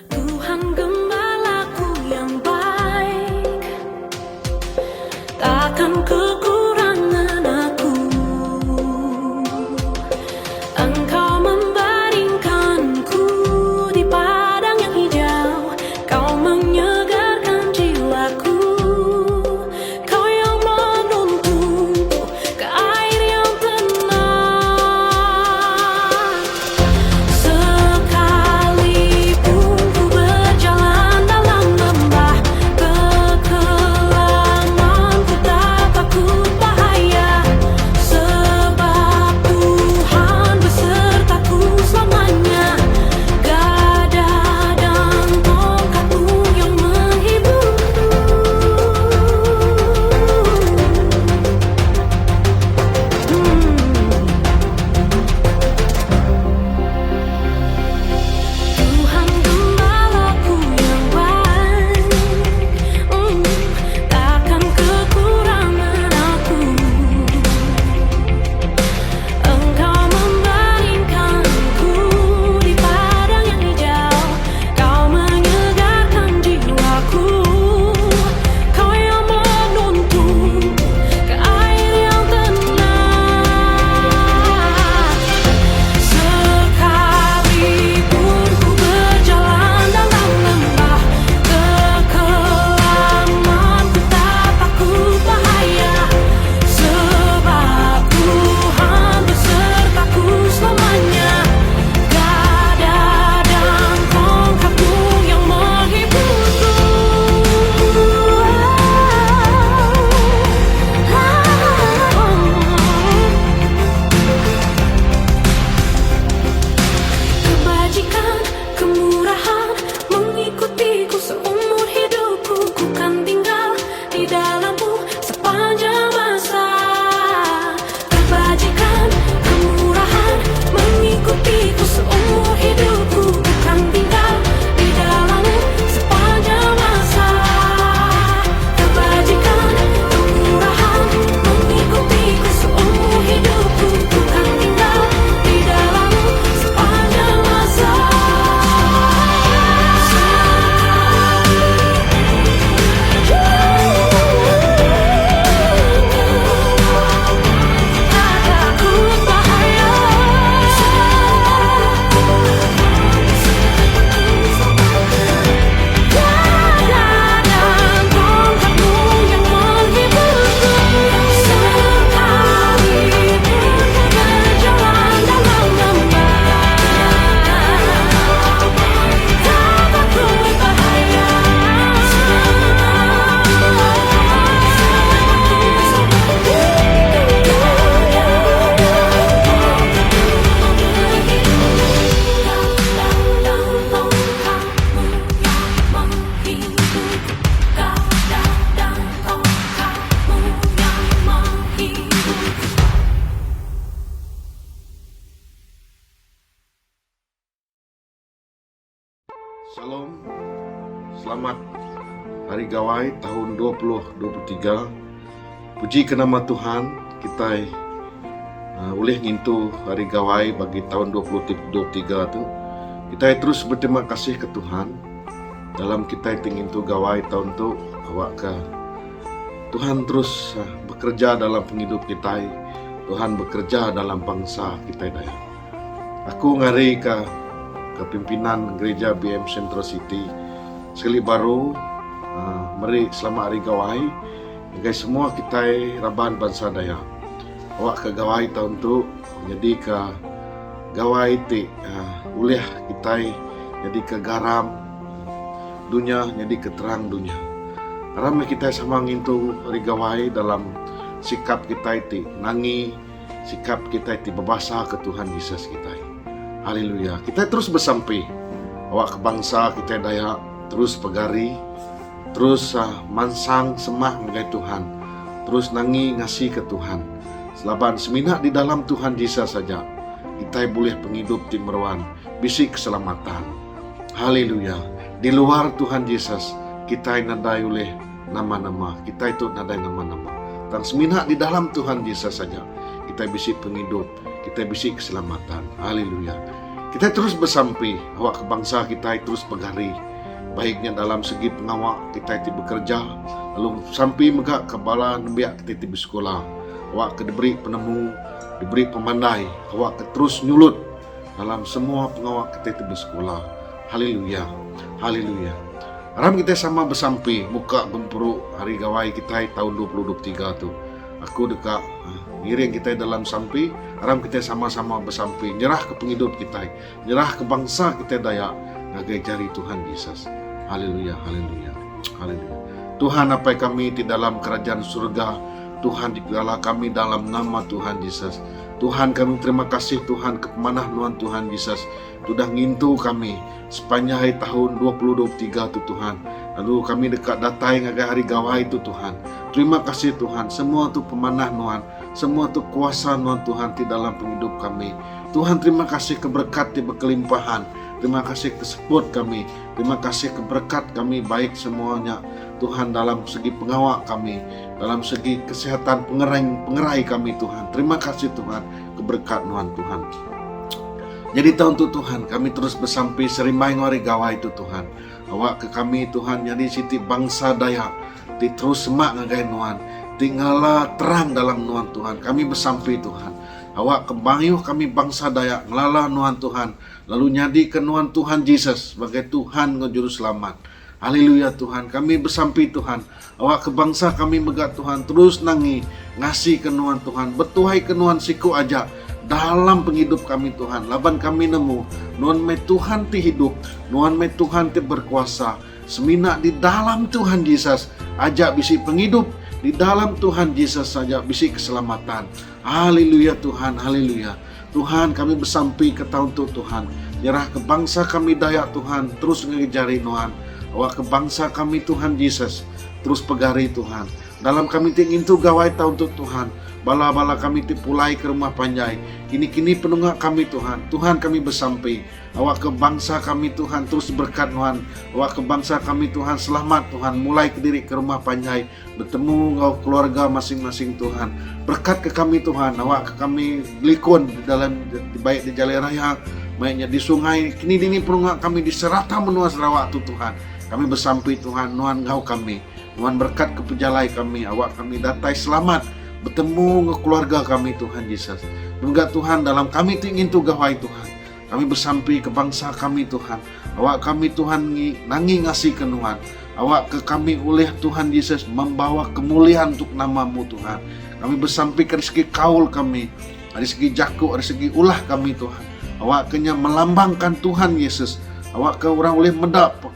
Tuhan gembalaku yang baik, takkan kekurangan aku. Engkau membaringkanku di padang yang hijau, Kau menyegarkan jiwaku. Kau yang menuntunku ke air yang tenang. Sekalipun ku berjalan dalam lembah kekelaman, ku tak takut bahaya, sebab Tuhan besertaku selamanya. Gada dan tongkatmu yang menghiburku. Tuhan gembalaku yang baik, takkan kekurangan aku. Engkau membaringkanku di padang yang hijau, Kau menyegarkan jiwaku. Kau yang menuntunku ke air yang tenang. Sekalipun ku berjalan dalam lembah kekelaman, ku tak takut bahaya, sebab Tuhan besertaku selamanya. Gada dan tongkatmu yang menghiburku. Kebajikan, kemurahan mengikutiku seumur hidupku. Ku kan tinggal di dalammu sepanjang masa. Kebajikan, kemurahan mengikutiku seumur hidupku. Ku kan tinggal di dalammu sepanjang masa. Kebajikan, kemurahan mengikutiku seumur hidupku. Ku kan tinggal di dalammu sepanjang masa. Tak takut bahaya, gada dan tongkatmu yang menghiburku. Sekalipun ku berjalan dalam lembah, tak takut bahaya, Shalom, selamat Hari Gawai tahun 2023. Puji ke nama Tuhan, kita boleh ngintu Hari Gawai bagi tahun 2023 tu. Kita terus berterima kasih ke Tuhan dalam kita ngintu Gawai tahun tu. Awak ke Tuhan terus bekerja dalam penghidup kita. Tuhan bekerja dalam bangsa kita daya. Aku ngari ke pimpinan gereja BM Central City sekali baru mari selamat Hari Gawai guys semua kita raban bangsa daya. Awak ke Gawai tahun tu jadi ke Gawai ti ulih kita jadi ke garam dunia, jadi ke terang dunia. Ramai kita sama ngintu Hari Gawai dalam sikap kita ti nangi, sikap kita ti berbahasa ke Tuhan Yesus kita. Haleluya. Kita terus bersampai awak ke bangsa kita daya terus pegari, terus mansang semah mengai Tuhan, terus nangi ngasih ke Tuhan. Selaban seminat di dalam Tuhan Yesus saja kita boleh penghidup timeruan bisi keselamatan. Haleluya. Di luar Tuhan Yesus kita nadai oleh nama-nama, kita itu nadai nama-nama. Dan seminat di dalam Tuhan Yesus saja kita bisi penghidup, kita bisi keselamatan. Haleluya. Kita terus bersampi, awak ke bangsa kita terus pegari. Baiknya dalam segi pengawak kita itu bekerja, lalu sampai megak kepala nembiak kita itu bersekolah. Awak ke diberi penemu, diberi pemandai, awak ke terus nyulut dalam semua pengawak kita itu bersekolah. Haleluya, haleluya. Aram kita sama bersampi, muka gempuruk hari gawai kita tahun 2023 tu. Aku dekat ngiring kita dalam sampi, aram kita sama-sama bersampi, nyerah ke penghidup kita, nyerah ke bangsa kita Dayak, ngagai jari Tuhan Yesus. Haleluya, haleluya, haleluya. Tuhan apa kami di dalam kerajaan surga, Tuhan dikala kami dalam nama Tuhan Yesus. Tuhan kami terima kasih Tuhan kemanah Nuan Tuhan Yesus sudah ngintu kami sepanjang tahun 2023 tu Tuhan. Lalu kami dekat datai ngagai hari gawai itu Tuhan. Terima kasih Tuhan, semua tu pemanah Nuan, semua tu kuasa Nuan Tuhan di dalam penghidup kami. Tuhan terima kasih keberkat di berkelimpahan. Terima kasih kesebut kami. Terima kasih keberkat kami baik semuanya. Tuhan dalam segi pengawak kami, dalam segi kesehatan pengerai kami Tuhan. Terima kasih Tuhan keberkat Tuhan Tuhan. Jadi tahun tu Tuhan kami terus bersampai serimai ngari gawa itu Tuhan. Awak ke kami Tuhan jadi siti bangsa Dayak. Di terus semak ngagai Tuhan. Tinggallah terang dalam Tuhan Tuhan. Kami bersampai Tuhan. Awak kembangiyuh kami bangsa Dayak ngelala Tuhan Tuhan. Lalu nyadi ke Tuhan Yesus sebagai Tuhan ngejuru selamat. Haleluya Tuhan, kami bersampai Tuhan. Awak ke bangsa kami megat Tuhan, terus nangi ngasih ke Tuhan, betuhai ke siku aja dalam penghidup kami Tuhan. Laban kami nemu, Nuan me Tuhan ti hidup, Nuan me Tuhan ti berkuasa. Semina di dalam Tuhan Yesus, ajak bisi penghidup, di dalam Tuhan Yesus saja bisi keselamatan. Haleluya Tuhan, haleluya. Tuhan kami bersampai ke tahun tu Tuhan. Nyerah ke bangsa kami Dayak Tuhan, terus ngejari Tuhan. Awak ke bangsa kami Tuhan Yesus, terus pegari Tuhan. Dalam kami ingin tu gawai tahun tu Tuhan. Bala-bala kami pulai ke rumah panjai. Kini-kini penunggak kami Tuhan. Tuhan kami bersampai. Awak ke bangsa kami Tuhan, terus berkat Tuhan. Awak ke bangsa kami Tuhan, selamat Tuhan. Mulai ke diri ke rumah panjai. Bertemu ngau keluarga masing-masing Tuhan. Berkat ke kami Tuhan. Awak ke kami likun dalam baik di jalan raya, baiknya di sungai. Kini penunggak kami di serata menua Sarawak tu Tuhan. Kami bersampai Tuhan, Nuan ngau kami. Nuan berkat ke pejalai kami. Awak kami datai selamat. Bertemu dengan keluarga kami Tuhan Yesus. Juga Tuhan dalam kami ingin tu gawai Tuhan. Kami bersampai ke bangsa kami Tuhan. Awak kami Tuhan nangi ngasih ke Tuhan. Awak ke kami oleh Tuhan Yesus membawa kemuliaan untuk namamu Tuhan. Kami bersampai ke segi kaul kami. Dari segi jaku, dari segi ulah kami Tuhan. Awak kenya melambangkan Tuhan Yesus. Awak ke orang oleh mendap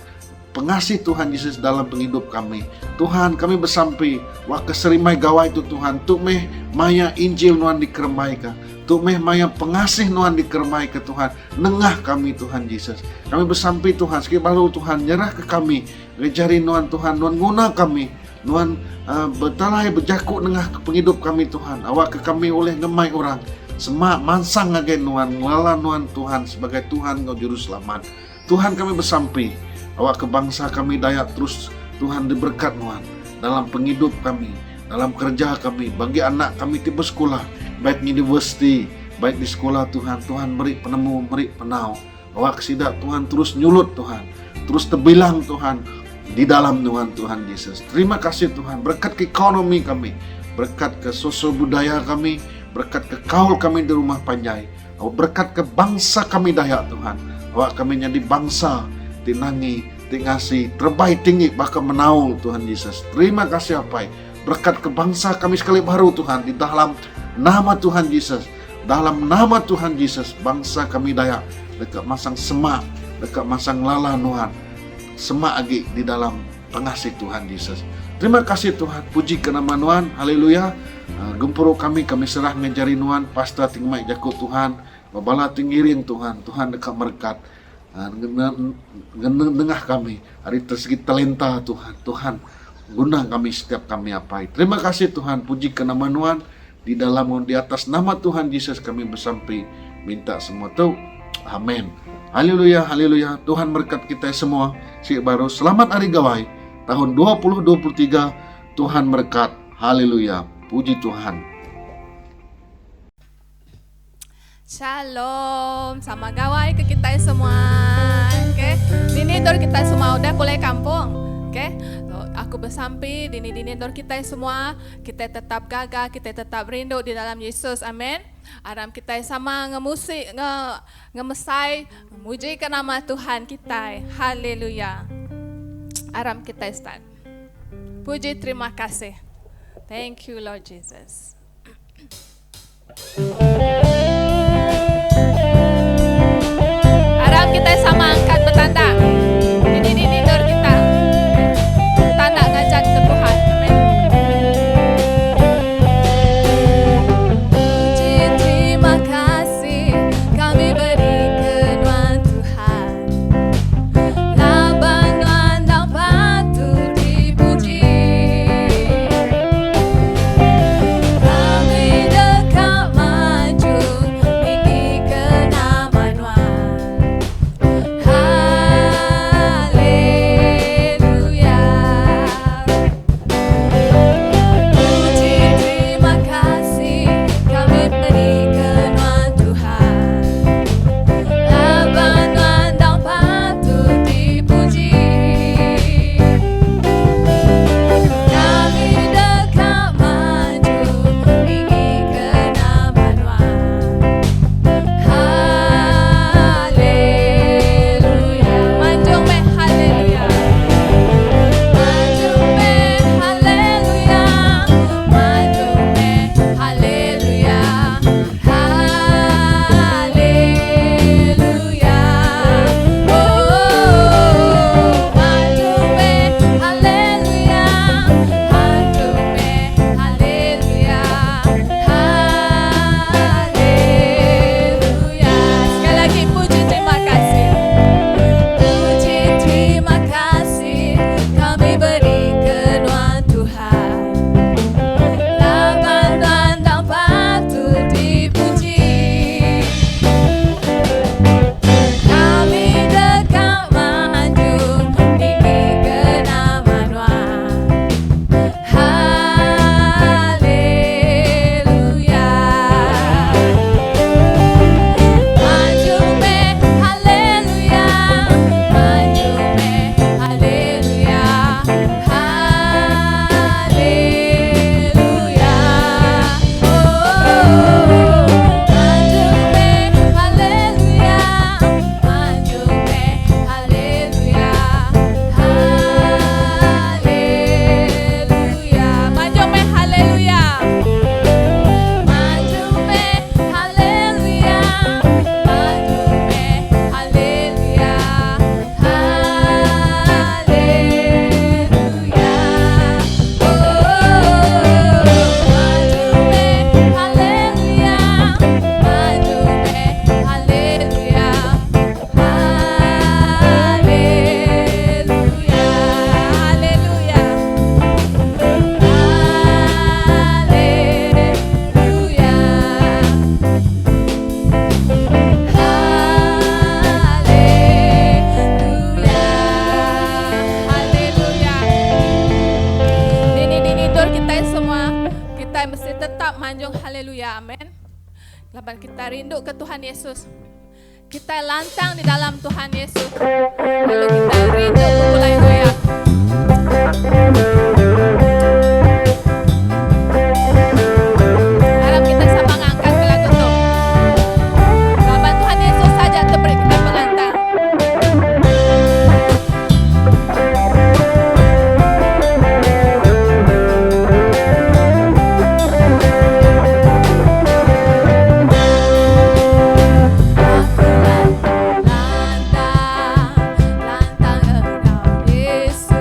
pengasih Tuhan Yesus dalam penghidup kami. Tuhan kami bersampai wak keserimai gawai itu Tuhan. Tuk meh maya Injil Nuan dikermai ka. Tuk meh maya pengasih Nuan dikermai ke Tuhan. Nengah kami Tuhan Yesus. Kami bersampai Tuhan. Sekali baru Tuhan nyerah ke kami. Ngejari Nuan Tuhan. Nuan guna kami. Nuan bertalai berjakuk nengah ke penghidup kami Tuhan. Awak ke kami oleh ngemai orang. Semak mansang ngagai Nuan. Ngelala Nuan Tuhan sebagai Tuhan ngau juru selamat. Tuhan kami bersampai. Awak ke bangsa kami Dayak terus Tuhan diberkat Tuhan dalam penghidup kami, dalam kerja kami, bagi anak kami tiba sekolah, baik di universiti, baik di sekolah Tuhan. Tuhan beri penemu, beri penau. Awak sidak Tuhan terus nyulut Tuhan, terus terbilang Tuhan di dalam Tuhan Yesus. Terima kasih Tuhan, berkat ke ekonomi kami, berkat ke sosial budaya kami, berkat ke kaul kami di rumah panjai, berkat ke bangsa kami Dayak Tuhan. Awak kami jadi bangsa tinangi, tingasi, terbaik tinggi, bahkan menaul Tuhan Yesus. Terima kasih Apai. Berkat ke bangsa kami sekali baru Tuhan. Di dalam nama Tuhan Yesus. Dalam nama Tuhan Yesus. Bangsa kami Dayak. Dekat masang semak. Dekat masang lala Tuhan. Semak lagi di dalam pengasih Tuhan Yesus. Terima kasih Tuhan. Puji ke nama Tuhan. Haleluya. Gempuro kami serah ngejari Tuhan. Pasta tingmai jakut Tuhan. Babala tinggiring Tuhan. Tuhan dekat berkat. Dengah kami hari tersegi talenta Tuhan. Tuhan guna kami setiap kami apai. Terima kasih Tuhan. Puji ke nama Tuhan. Di dalam di atas nama Tuhan Yesus kami bersampai minta semua tu. Amin. Haleluya, haleluya. Tuhan berkat kita semua. Si baru selamat hari gawai tahun 2023. Tuhan berkat. Haleluya. Puji Tuhan. Shalom, sama gawai ke kita semua. Oke, dini dor kita semua udah pulang kampung. Oke, aku bersampai dini dor kita semua. Kita tetap gagah, kita tetap rindu di dalam Yesus. Amin. Aram kita sama ngemusik, ngemesai, memujikan nama Tuhan kita. Haleluya. Aram kita start. Puji terima kasih. Thank you Lord Jesus. Harap kita sama angkat bertanda. Ini dor kita. Tanda ngajak ke Tuhan. Amin. Puji terima kasih kami berikan Tuhan. Labanan dan patut dipuji. Kami dekat maju tinggikan nama Tuhan. Haleluya. Puji terima kasih kami berikan Tuhan. Labanan dan patut dipuji. Kami dekat maju tinggikan nama Tuhan. Haleluya. Maju me haleluya. Maju me haleluya. Maju me haleluya. Haleluya. Oh, maju me haleluya. Maju me haleluya. Haleluya. Sekali lagi puji terima kasih. Puji terima kasih kami berikan Tuhan. Labanan dan patut dipuji. Kami dekat maju tinggikan nama Tuhan. Haleluya. Maju me haleluya. Maju me haleluya. Haleluya. Oh, maju me haleluya. Maju me haleluya. Haleluya. Maju me haleluya. Maju me haleluya. Maju me haleluya. Haleluya. Oh, maju me haleluya. Maju me haleluya. Haleluya. Haleluya. Dini dor kita semua, kita mesti tetap manjung haleluya, amin. Laban kita rindu ke Tuhan Yesus. Kita lantang di dalam Tuhan Yesus. Lalu kita rindu mulai goyang. Harap kita sama ngangkat ke lagu itu. Laban Tuhan Yesus saja tebrik kita melantang. Aku lantang engkau Yesus.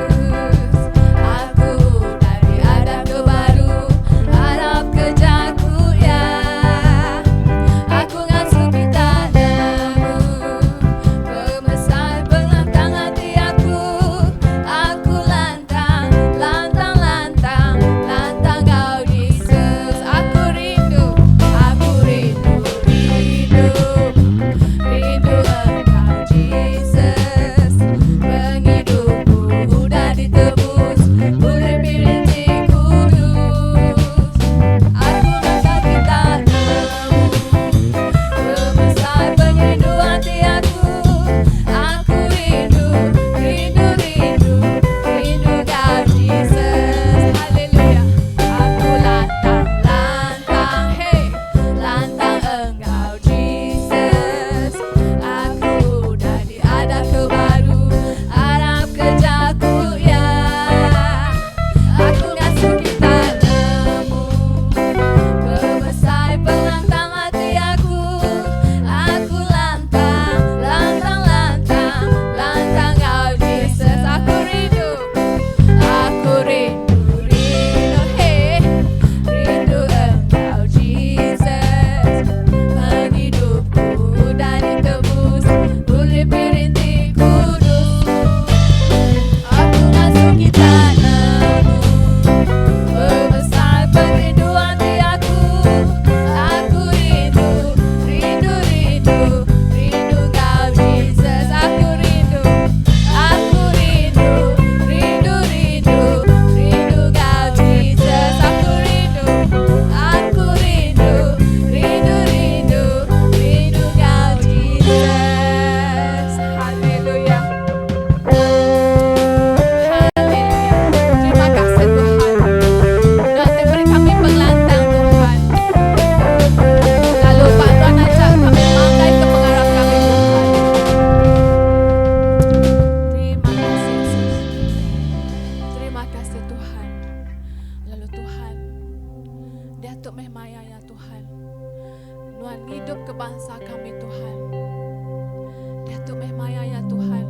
ke bangsa kami Tuhan. Datuk Mehmaya ya Tuhan.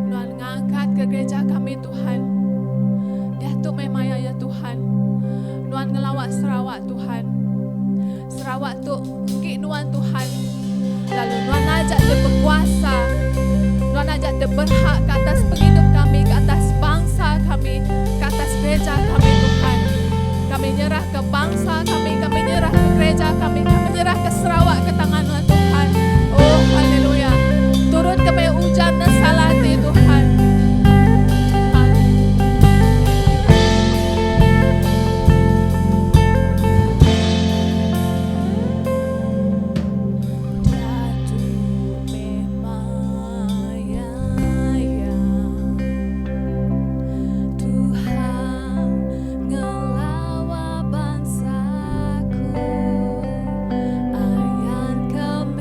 Tuhan ngangkat ke gereja kami Tuhan. Datuk Mehmaya ya Tuhan. Tuhan ngelawat Sarawak Tuhan. Sarawak tu ngik Tuhan Tuhan. Lalu Tuhan ajak dia berkuasa. Tuhan ajak dia berhak ke atas penghidup kami, ke atas bangsa kami, ke atas gereja kami Tuhan. Kami nyerah ke bangsa kami nyerah ke gereja kami nyerah ke Sarawak ke tangan Tuhan. Oh haleluya. Turun kami hujan salati Tuhan. Ayat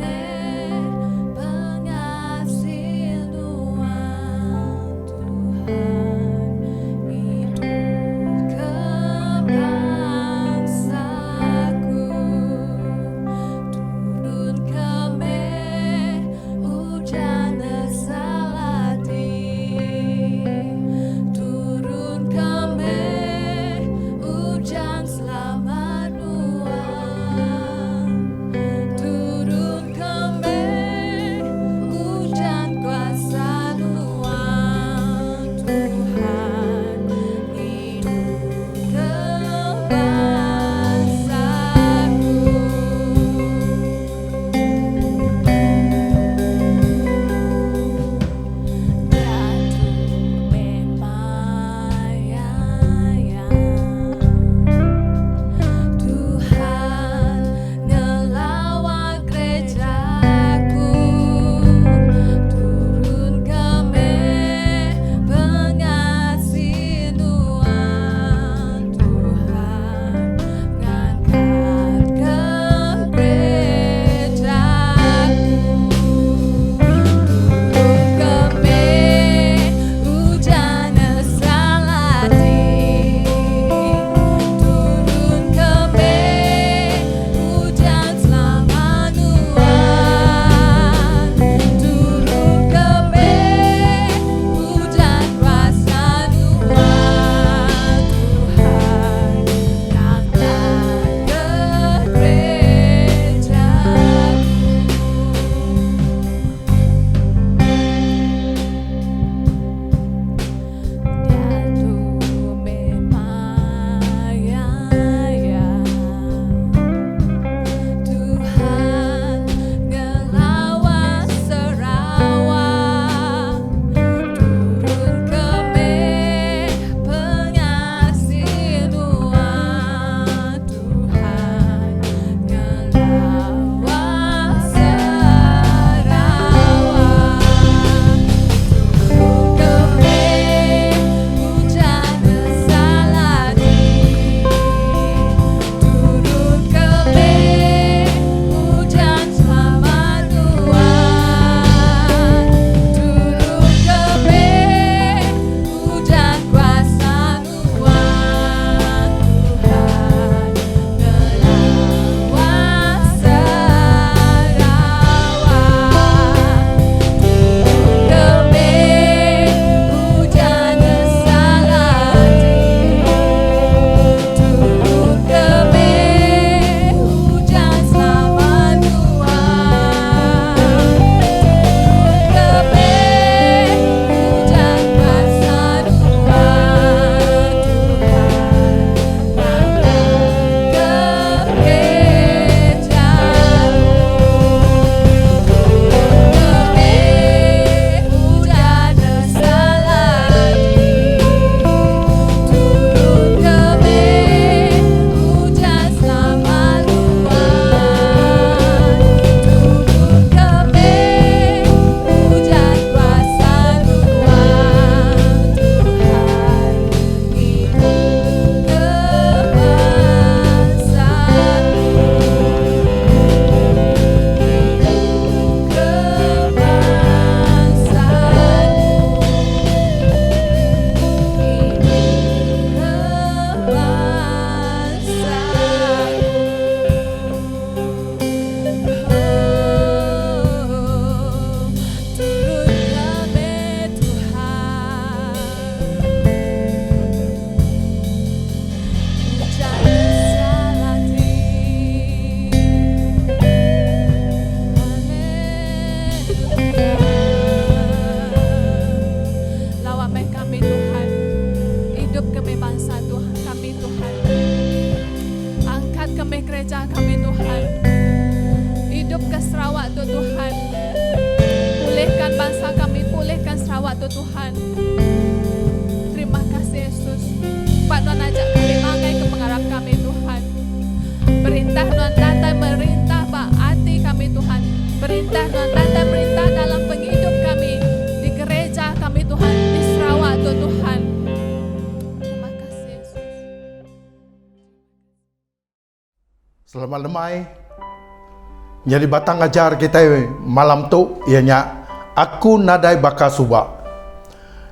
ke Sarawak tu Tuhan. Pulihkan bangsa kami, pulihkan Sarawak tu Tuhan. Terima kasih Yesus. Pak Tuhan ajak kami mangai ke pengarap kami Tuhan. Perintah Tuhan tata merintah Pak hati kami Tuhan. Perintah Tuhan tata perintah dalam penghidup kami di gereja kami Tuhan, di Sarawak tu Tuhan. Terima kasih Yesus. Selamat lemai. Jadi batang ajar kita malam tu ianya aku nadai baka subak.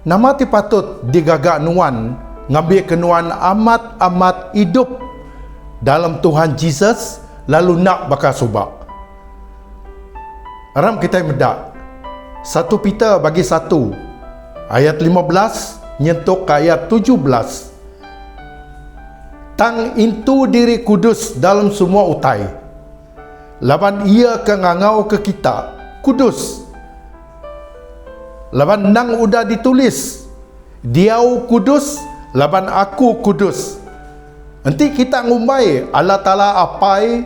Nama ti patut digagak nuan, ngambil kenuan amat hidup dalam Tuhan Jesus, lalu nak baka subak. Aram kita medak. 1 Peter bagi 1 ayat 15 nyentuk ke ayat 17. Tang intu diri kudus dalam semua utai. Laban ia ke ngangau ke kita kudus. Laban nang udah ditulis diau kudus, laban aku kudus. Nanti kita ngumbai Allah Ta'ala apai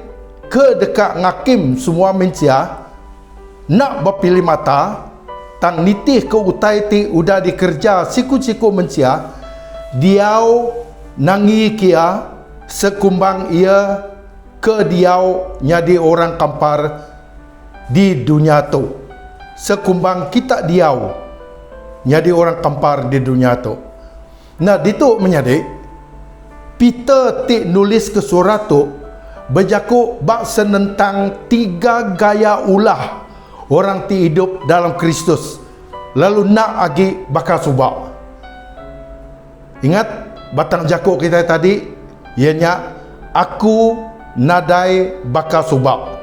ke dekat ngakim semua manusia nak berpilih mata tang nitih ke utai ti udah dikerja siku-siku manusia diau nangi kia sekumbang ia ke diau nyadi orang kampar di dunia tu. Sekumbang kita diau nyadi orang kampar di dunia tu. Nah, ditu menjadi Peter ti nulis ke surat tu berjaku bak senentang 3 gaya ulah orang ti hidup dalam Kristus. Lalu nak agi bakal subak. Ingat batang jakuk kita tadi ianya aku nadai bakal subak.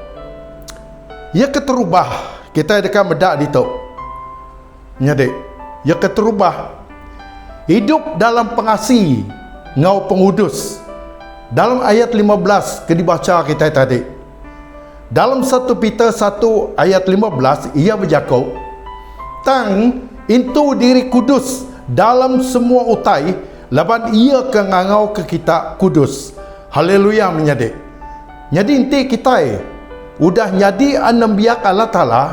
Ia keterubah kita dekat medak di tu. Nyade, ia keterubah hidup dalam pengasih ngau pengudus. Dalam ayat 15 ke dibaca kita tadi. Dalam 1 Peter 1 ayat 15 ia berjakau tang intu diri kudus dalam semua utai, laban ia ke ngangau ke kita kudus. Haleluya menyadi. Jadi inti kita udah nyadi anambiak Allah Ta'ala,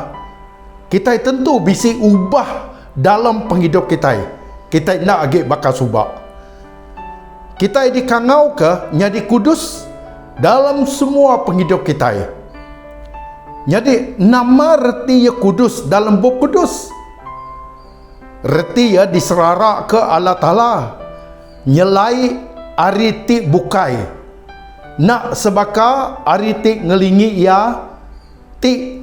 kita tentu bisi ubah dalam penghidup kita. Kita nak agi bakal subak. Kita dikangau ke nyadi kudus dalam semua penghidup kita. Jadi nama reti ya kudus dalam bab kudus. Reti ya diserarak ke Allah Ta'ala. Nyelai ariti bukai. Nak sebaka ariti ngelingi ya ti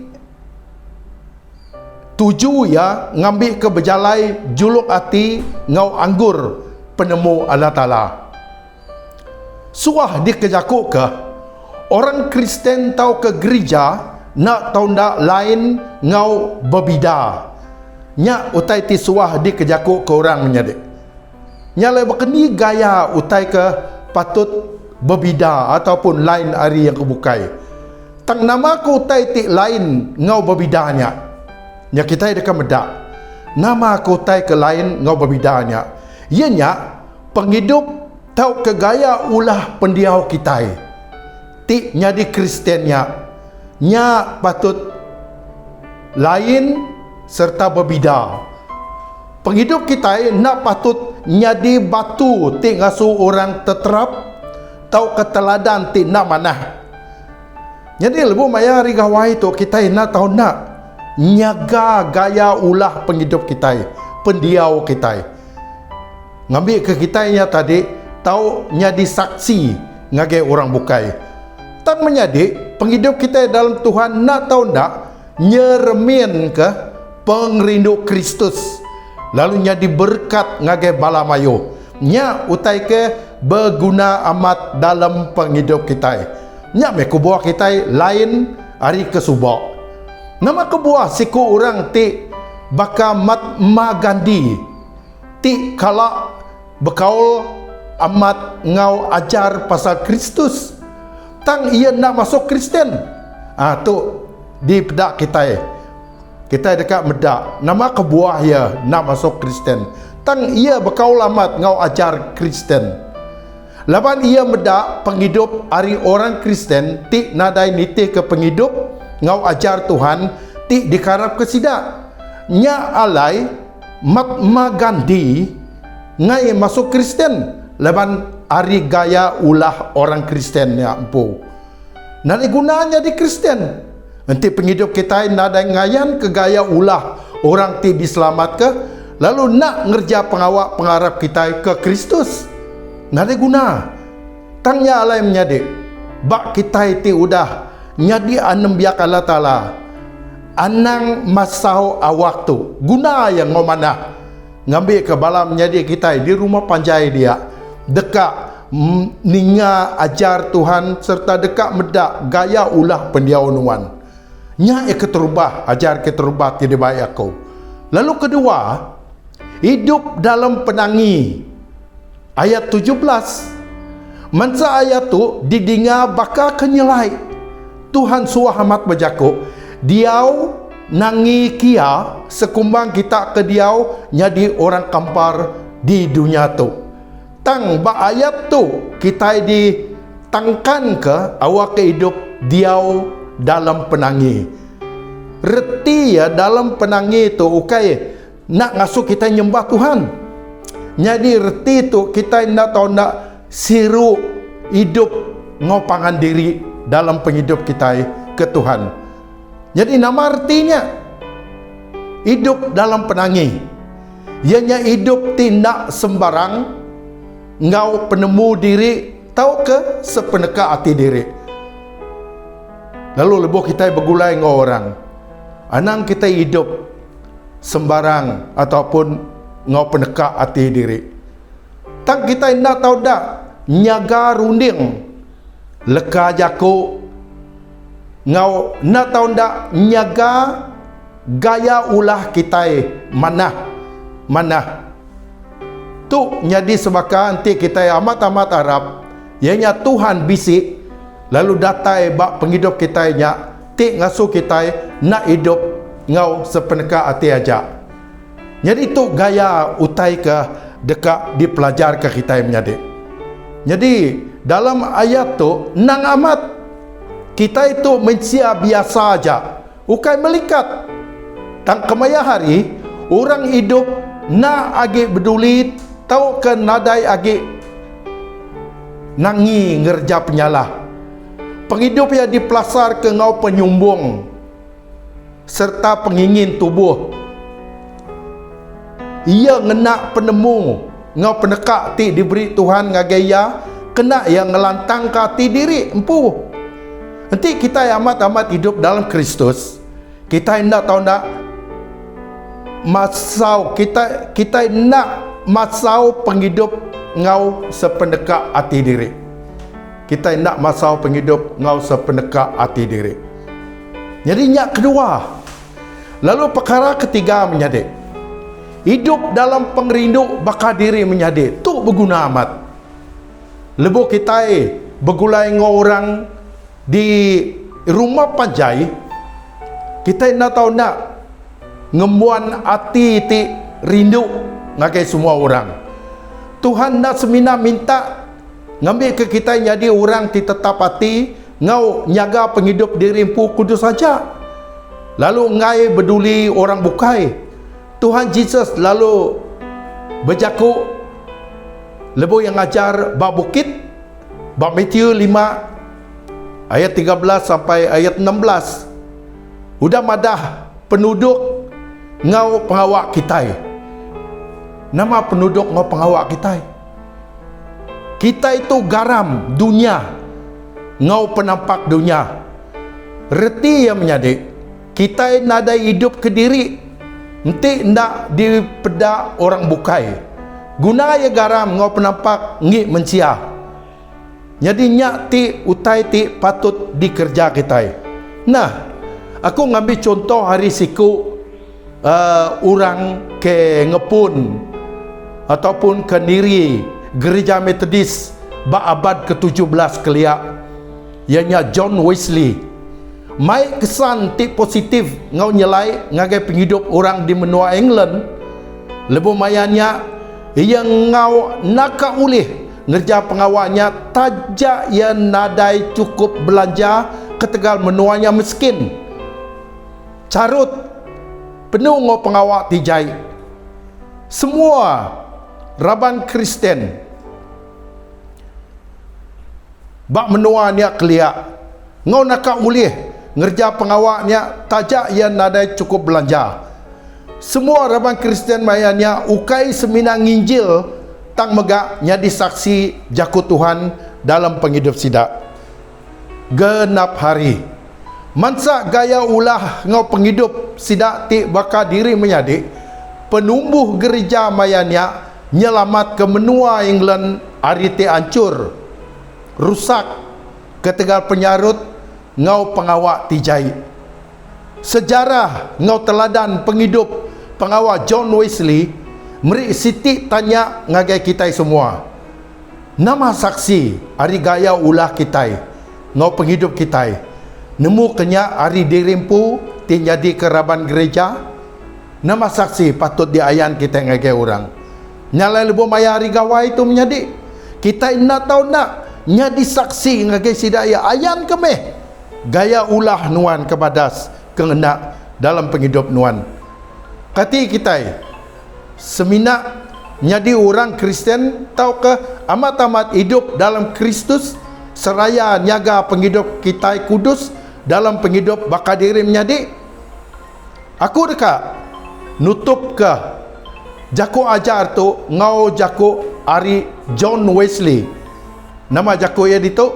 tuju ya ngambil ke berjalai juluk hati ngau anggur penemu Allah Ta'ala. Suah dikejakuk ke orang Kristen tau ke gereja nak tahu ndak lain ngau berbida. Nya utai ti suah dikejakuk ke orang menyadik. Nya le berkeni gaya utai ke patut berbida ataupun lain hari yang kebukai. Tang nama ku utai ti lain ngau berbidanya. Nya kita dekat medak. Nama ku utai ke lain ngau berbidanya. Ianya penghidup tau ke gaya ulah pendiau kita. Ti nyadi Kristennya. Nya patut lain serta berbida. Penghidup kita nak patut nyadi batu ti ngasu orang teterap tau keteladan ti nak manah. Jadi lebu maya hari gawai tu kita nak tahu nak nyaga gaya ulah penghidup kita, pendiau kita. Ngambil ke kita nya tadi tahu nyadi saksi ngage orang bukai. Tak menyadi penghidup kita dalam Tuhan nak tahu nak nyeremin ke pengrindu Kristus. Lalu nyadi berkat ngage bala mayo. Nya utai ke berguna amat dalam penghidup kita. Nya me kubuah kita lain hari kesubak. Nama kebuah siku orang ti baka Mahatma Gandhi. Ti kala bekaul amat ngau ajar pasal Kristus. Tang ia nak masuk Kristen. Tu di pedak kita. Kita dekat medak. Nama kebuah ia nak masuk Kristen. Tang ia berkaul amat ngau ajar Kristen. Laban ia medak penghidup hari orang Kristen ti nadai nitih ke penghidup ngau ajar Tuhan ti dikarap ke sida. Nya alai Mahatma Gandhi ngai masuk Kristen leban hari gaya ulah orang Kristen ya empu. Nada gunanya di Kristen. Nanti penghidup kita nada ngayan ke gaya ulah orang ti diselamat ke, lalu nak ngerja pengawak pengarap kita ke Kristus. Nada guna. Tangnya alai menyadik. Bak kita ti udah nyadi anem biak Allah Ta'ala. Anang masau awak tu. Guna yang ngomana. Ngambil ke balam nyadi kita di rumah panjai dia. Dekat ninga ajar Tuhan serta dekat medak gaya ulah pendiaunuan. Nya keterubah, ajar keterubah tidak baik aku. Lalu kedua, hidup dalam penangi. Ayat 17. Mansa ayat tu didinga bakal kenyelai. Tuhan suah amat berjaku. Diau nangi kia sekumbang kita ke diau nyadi orang kampar di dunia tu. Tang ba ayat tu kita ditangkan ke awak ke hidup diau dalam penangi. Reti ya dalam penangi tu ukai nak ngasuh kita nyembah Tuhan. Jadi reti tu kita nak tahu nak siru hidup ngopangan diri dalam penghidup kita ke Tuhan. Jadi nama artinya hidup dalam penangi. Ianya hidup tindak sembarang ngau penemu diri tahu ke sepeneka hati diri. Lalu lebuh kita bergulai dengan orang. Anang kita hidup sembarang ataupun ngau peneka hati diri. Tak kita nak tahu dak nyaga runding leka jaku ngau nak tahu dak nyaga gaya ulah kita mana tu nyadi sebaka nanti kita amat-amat Arab ianya Tuhan bisik lalu datai bak penghidup kita nya ti ngasuh kita nak hidup ngau sepeneka hati aja. Jadi tu gaya utai ke dekat dipelajar ke kita menjadi. Jadi dalam ayat tu nang amat kita itu manusia biasa aja. Ukai melikat. Tang kemaya hari orang hidup na agi peduli tahu ke nadai agi nangi ngerja penyalah. Penghidup yang dipelasar ke ngau penyumbung serta pengingin tubuh. Ia ngenak penemu ngau penekak ti diberi Tuhan ngagaya kena yang ngelantang ke hati diri empu. Nanti kita amat-amat hidup dalam Kristus. Kita hendak tahu nak masau kita nak masau penghidup ngau sependekak hati diri. Kita hendak masau penghidup ngau sependekak hati diri. Jadi yang kedua. Lalu perkara ketiga menjadi hidup dalam pengerindu bakal diri menjadi tu berguna amat. Lebuh kita bergulai dengan orang di rumah panjai, kita nak tahu nak ngemuan hati ti rindu ngakai semua orang. Tuhan nak semina minta ngambil ke kita jadi orang ti tetap hati ngau nyaga penghidup diri empu kudus saja. Lalu ngai peduli orang bukai. Tuhan Yesus lalu berjaku lebu yang ajar bab bukit bab Matius 5 ayat 13 sampai ayat 16. Udah madah penduduk ngau pengawak kita. Nama penduduk ngau pengawak kita. Kita itu garam dunia, ngau penampak dunia. Reti yang menyadik kita nada hidup ke diri nanti ndak dipeda orang bukai. Guna ya garam ngau penampak ngik mencia. Jadi nyak ti utai ti patut dikerja kita. Nah, aku ngambil contoh hari siku orang ke ngepun ataupun ke Niri gereja Metodis ba abad ke-17 keliak. Ianya John Wesley. Mai kesan ti positif ngau nyelai ngagai penghidup orang di menua England. Lebu mayanya ia ngau naka ulih ngerja pengawalnya tajak ia nadai cukup belanja ke tegal menuanya miskin carut penuh ngo pengawak tijai. Semua raban Kristen bak menua nia keliak ngau nakak ulih ngerja pengawaknya tajak ia nadai cukup belanja. Semua raban Kristen mayanya ukai semina nginjil tang megak nyadi saksi jaku Tuhan dalam penghidup sidak genap hari. Mansa gaya ulah ngau penghidup sidak ti baka diri menyadik penumbuh gereja mayanya nyelamat ke menua England hari ti ancur rusak ketegal penyarut ngau pengawak tijai. Sejarah ngau teladan penghidup pengawak John Wesley meri siti tanya ngagai kita semua. Nama saksi hari gaya ulah kita ngau penghidup kita nemu kenya hari dirimpu ti jadi keraban gereja. Nama saksi patut diayan kita ngagai orang. Nyalai lebo maya hari gawai itu menjadi kita nak tahu nak nyadi saksi ngagai sidaya ayan kemeh gaya ulah nuan kebadas kengenak dalam penghidup nuan. Kati kita semina nyadi orang Kristen tahu ke amat-amat hidup dalam Kristus seraya nyaga penghidup kita kudus dalam penghidup bakadiri menjadi. Aku dekat nutup ke jaku ajar tu ngau jaku hari John Wesley. Nama jaku ia itu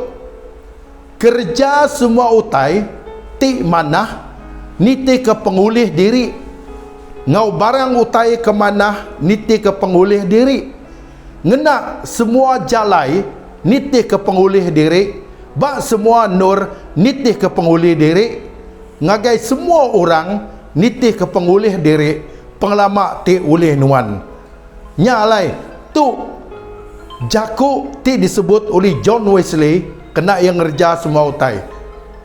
kerja semua utai ti manah niti ke pengulih diri. Ngau barang utai ke manah niti ke pengulih diri. Ngena semua jalai niti ke pengulih diri. Bak semua nur niti ke pengulih diri. Ngagai semua orang niti ke pengulih diri. Pengelama ti ulih nuan. Nyalai tu jaku ti disebut oleh John Wesley kena yang ngerja semua utai.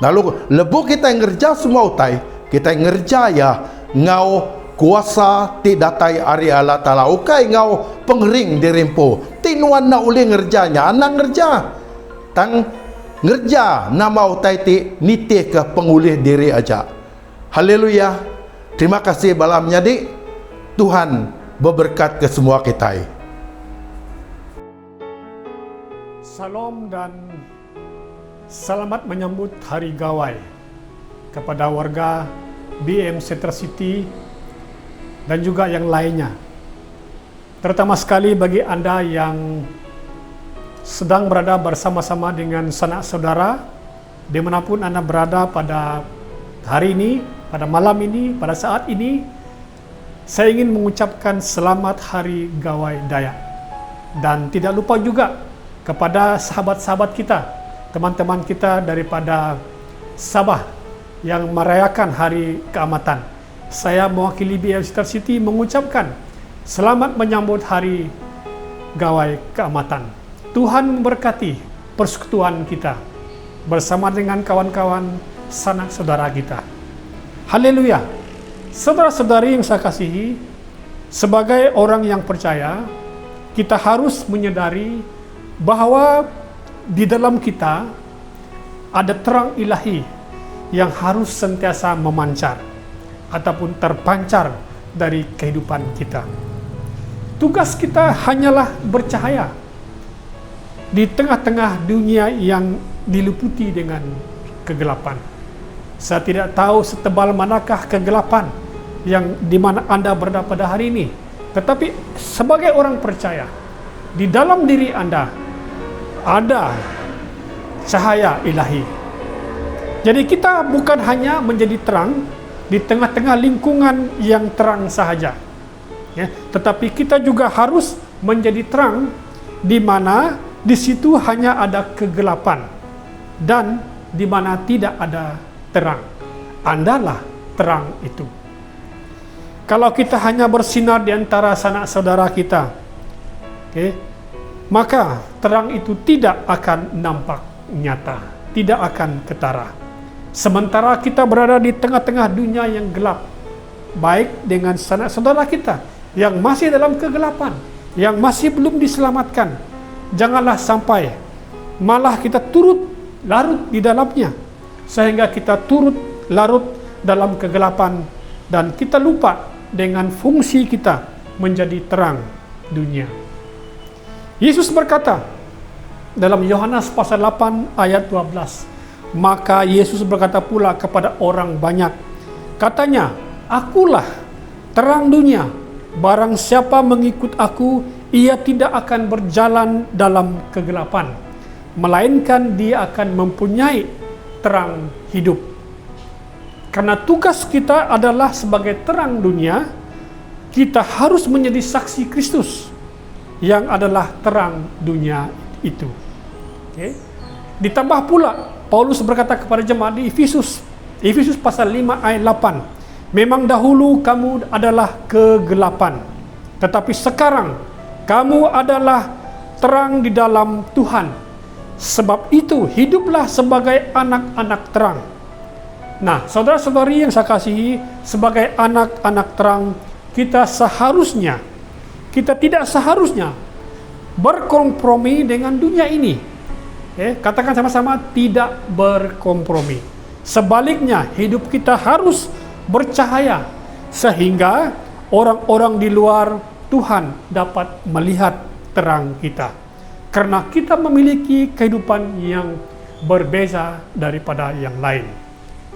Lalu lebu kita yang ngerja semua utai, kita yang ngerja ya ngau kuasa ti datai ari Allah Ta'ala. Ukai ngau pengering dirimpo. Ti nuan na uli ngerjanya, anak ngerja. Tang ngerja nama utai ti niti ke pengulih diri aja. Haleluya. Terima kasih balamnya di Tuhan berberkat ke semua kita. Salam dan selamat menyambut Hari Gawai kepada warga BM Center City dan juga yang lainnya. Terutama sekali bagi Anda yang sedang berada bersama-sama dengan sanak saudara dimanapun Anda berada pada hari ini, pada malam ini, pada saat ini, saya ingin mengucapkan selamat Hari Gawai Dayak. Dan tidak lupa juga kepada sahabat-sahabat kita, teman-teman kita daripada Sabah yang merayakan Hari Keamatan. Saya mewakili BM Center City mengucapkan selamat menyambut Hari Gawai Keamatan. Tuhan memberkati persekutuan kita bersama dengan kawan-kawan sanak saudara kita. Haleluya. Saudara-saudari yang saya kasihi, sebagai orang yang percaya, kita harus menyadari bahwa di dalam kita ada terang ilahi yang harus sentiasa memancar ataupun terpancar dari kehidupan kita. Tugas kita hanyalah bercahaya di tengah-tengah dunia yang diliputi dengan kegelapan. Saya tidak tahu setebal manakah kegelapan yang di mana Anda berada pada hari ini. Tetapi sebagai orang percaya, di dalam diri Anda ada cahaya ilahi. Jadi kita bukan hanya menjadi terang di tengah-tengah lingkungan yang terang sahaja, ya, tetapi kita juga harus menjadi terang di mana di situ hanya ada kegelapan dan di mana tidak ada terang. Andalah terang itu. Kalau kita hanya bersinar di antara sanak saudara kita, maka terang itu tidak akan nampak nyata, tidak akan ketara. Sementara kita berada di tengah-tengah dunia yang gelap, baik dengan sanak saudara kita yang masih dalam kegelapan, yang masih belum diselamatkan, janganlah sampai malah kita turut larut di dalamnya, sehingga kita turut larut dalam kegelapan dan kita lupa dengan fungsi kita menjadi terang dunia. Yesus berkata dalam Yohanes pasal 8 ayat 12, maka Yesus berkata pula kepada orang banyak, katanya, akulah terang dunia, barang siapa mengikut aku, ia tidak akan berjalan dalam kegelapan, melainkan dia akan mempunyai terang hidup. Karena tugas kita adalah sebagai terang dunia, kita harus menjadi saksi Kristus yang adalah terang dunia itu. Okay. Ditambah pula Paulus berkata kepada jemaat di Efesus pasal 5 ayat 8, memang dahulu kamu adalah kegelapan, tetapi sekarang kamu adalah terang di dalam Tuhan. Sebab itu hiduplah sebagai anak-anak terang. Nah, saudara-saudari yang saya kasihi, sebagai anak-anak terang, kita tidak seharusnya berkompromi dengan dunia ini. Katakan sama-sama, tidak berkompromi. Sebaliknya, hidup kita harus bercahaya sehingga orang-orang di luar Tuhan dapat melihat terang kita. Karena kita memiliki kehidupan yang berbeza daripada yang lain.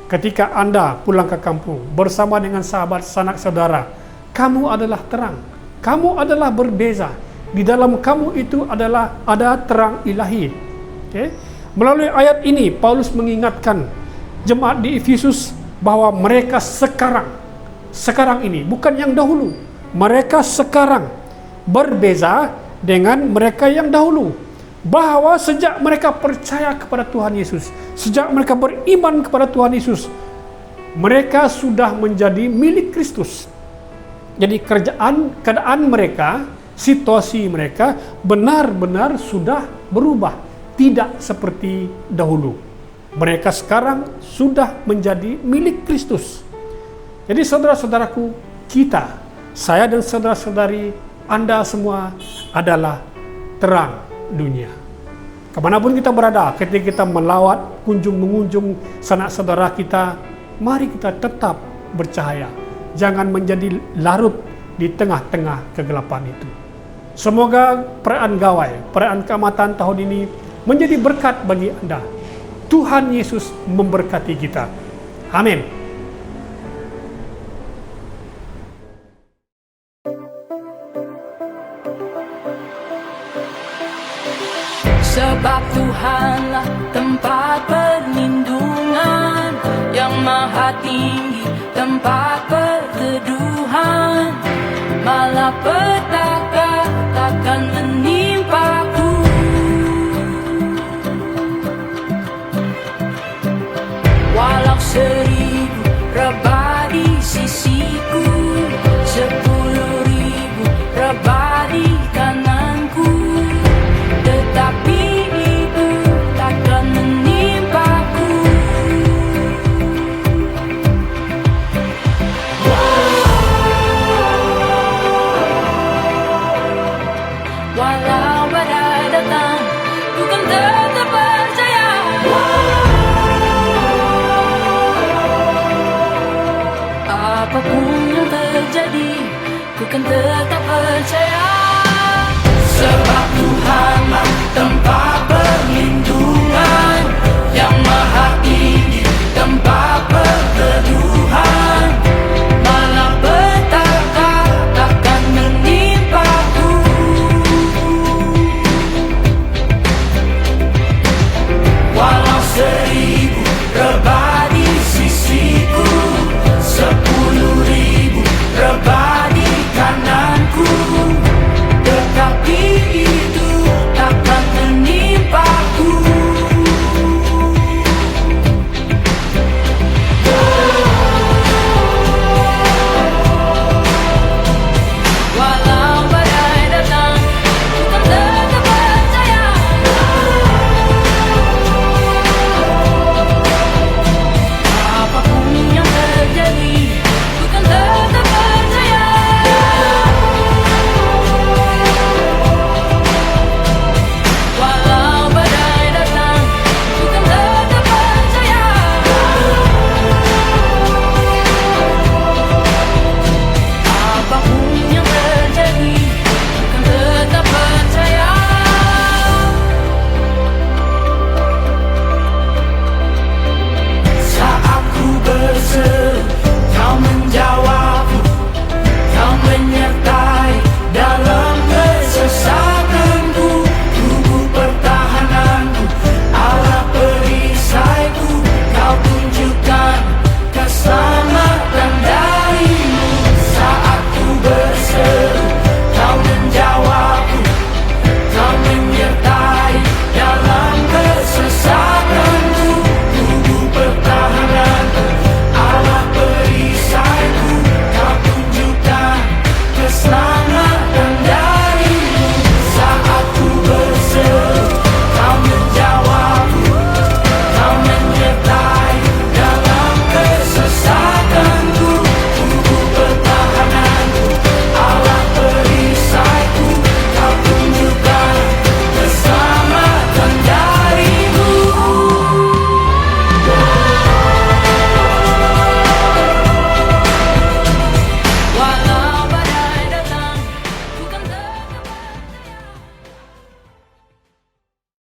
Ketika Anda pulang ke kampung bersama dengan sahabat sanak saudara, kamu adalah terang. Kamu adalah berbeza. Di dalam kamu itu ada terang ilahi. Okay? Melalui ayat ini, Paulus mengingatkan jemaat di Efesus bahwa mereka sekarang ini, bukan yang dahulu. Mereka sekarang berbeza dengan mereka yang dahulu. Bahwa sejak mereka percaya kepada Tuhan Yesus, sejak mereka beriman kepada Tuhan Yesus, mereka sudah menjadi milik Kristus. Jadi keadaan mereka, situasi mereka benar-benar sudah berubah, tidak seperti dahulu. Mereka sekarang sudah menjadi milik Kristus. Jadi saudara-saudaraku, saya dan saudara-saudari, Anda semua adalah terang dunia. Kemanapun kita berada, ketika kita melawat, mengunjung sanak saudara kita, mari kita tetap bercahaya. Jangan menjadi larut di tengah-tengah kegelapan itu. Semoga perayaan Gawai, perayaan keamatan tahun ini menjadi berkat bagi Anda. Tuhan Yesus memberkati kita. Amin. Sebab Tuhanlah tempat perlindungan yang maha tinggi, tempat perteduhan. Malapetaka takkan menimpaku. Walau 1000 rebah di sisiku, 10.000 rebah di kananku, tetapi itu takkan menimpaku. Walau badai datang, ku kan tetap percaya. Apapun yang terjadi, ku kan tetap percaya. Sebab Tuhanlah tempat perlindungan yang maha tinggi, tempat perteduhan.